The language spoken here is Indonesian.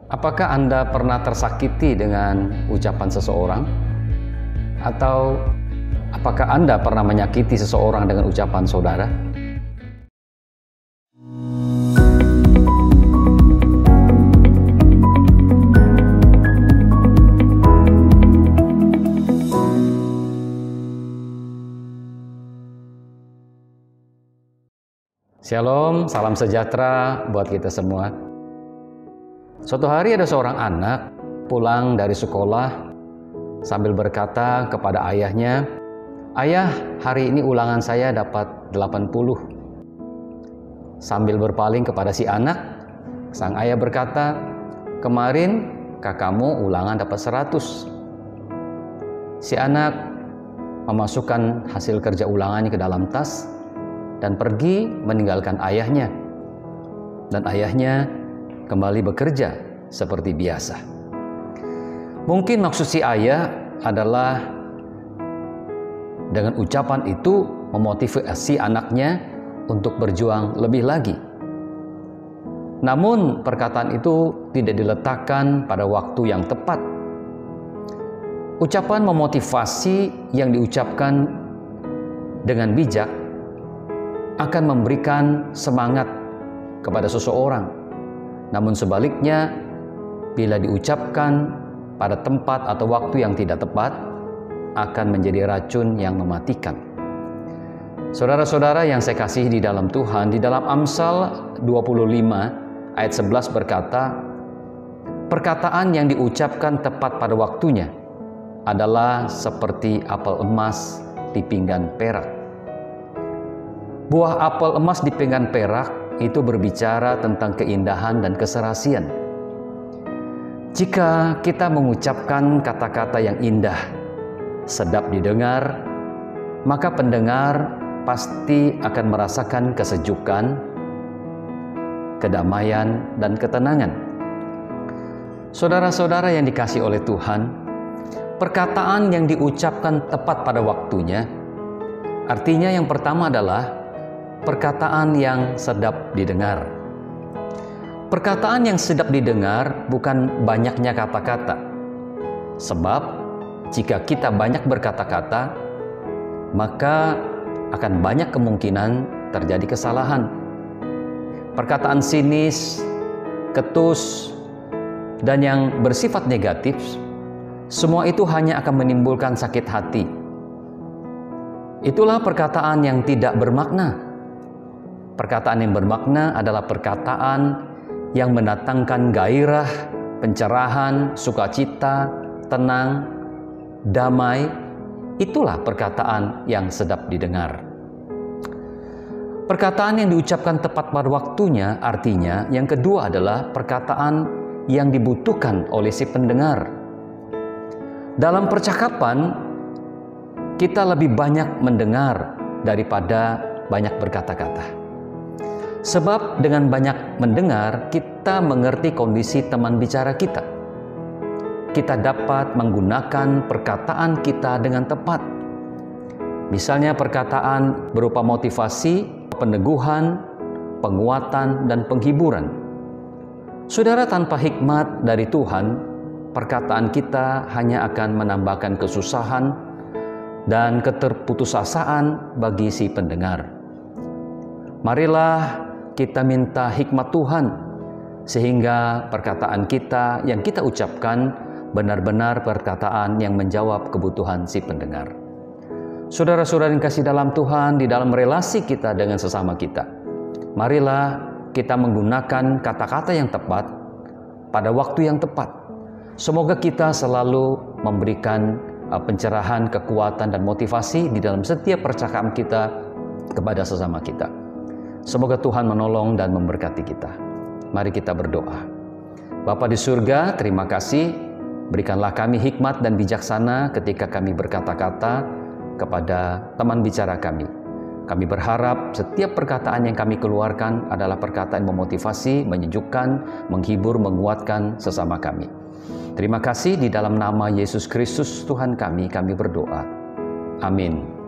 Apakah Anda pernah tersakiti dengan ucapan seseorang? Atau apakah Anda pernah menyakiti seseorang dengan ucapan saudara? Shalom, salam sejahtera buat kita semua. Suatu hari ada seorang anak pulang dari sekolah sambil berkata kepada ayahnya, "Ayah, hari ini ulangan saya dapat 80." Sambil berpaling kepada si anak, sang ayah berkata, "Kemarin kakakmu ulangan dapat 100." Si anak memasukkan hasil kerja ulangannya ke dalam tas dan pergi meninggalkan ayahnya. Dan ayahnya kembali bekerja seperti biasa. Mungkin maksud si ayah adalah dengan ucapan itu memotivasi anaknya untuk berjuang lebih lagi. Namun perkataan itu tidak diletakkan pada waktu yang tepat. Ucapan memotivasi yang diucapkan dengan bijak akan memberikan semangat kepada seseorang. Namun sebaliknya, bila diucapkan pada tempat atau waktu yang tidak tepat, akan menjadi racun yang mematikan. Saudara-saudara yang saya kasihi di dalam Tuhan, di dalam Amsal 25 ayat 11 berkata, perkataan yang diucapkan tepat pada waktunya adalah seperti apel emas di pinggan perak. Buah apel emas di pinggan perak itu berbicara tentang keindahan dan keserasian. Jika kita mengucapkan kata-kata yang indah, sedap didengar, maka pendengar pasti akan merasakan kesejukan, kedamaian, dan ketenangan. Saudara-saudara yang dikasihi oleh Tuhan, perkataan yang diucapkan tepat pada waktunya, artinya yang pertama adalah perkataan yang sedap didengar. Perkataan yang sedap didengar bukan banyaknya kata-kata. Sebab jika kita banyak berkata-kata, maka akan banyak kemungkinan terjadi kesalahan. Perkataan sinis, ketus, dan yang bersifat negatif, semua itu hanya akan menimbulkan sakit hati. Itulah perkataan yang tidak bermakna. Perkataan yang bermakna adalah perkataan yang mendatangkan gairah, pencerahan, sukacita, tenang, damai. Itulah perkataan yang sedap didengar. Perkataan yang diucapkan tepat pada waktunya artinya yang kedua adalah perkataan yang dibutuhkan oleh si pendengar. Dalam percakapan, kita lebih banyak mendengar daripada banyak berkata-kata. Sebab dengan banyak mendengar, kita mengerti kondisi teman bicara kita. Kita dapat menggunakan perkataan kita dengan tepat. Misalnya perkataan berupa motivasi, peneguhan, penguatan, dan penghiburan. Saudara, tanpa hikmat dari Tuhan, perkataan kita hanya akan menambahkan kesusahan dan keterputusasaan bagi si pendengar. Marilah kita minta hikmat Tuhan, sehingga perkataan kita yang kita ucapkan benar-benar perkataan yang menjawab kebutuhan si pendengar. Saudara-saudara yang kasih dalam Tuhan, di dalam relasi kita dengan sesama kita, marilah kita menggunakan kata-kata yang tepat pada waktu yang tepat. Semoga kita selalu memberikan pencerahan, kekuatan, dan motivasi di dalam setiap percakapan kita kepada sesama kita. Semoga Tuhan menolong dan memberkati kita. Mari kita berdoa. Bapa di surga, terima kasih. Berikanlah kami hikmat dan bijaksana ketika kami berkata-kata kepada teman bicara kami. Kami berharap setiap perkataan yang kami keluarkan adalah perkataan yang memotivasi, menyejukkan, menghibur, menguatkan sesama kami. Terima kasih, di dalam nama Yesus Kristus Tuhan kami berdoa. Amin.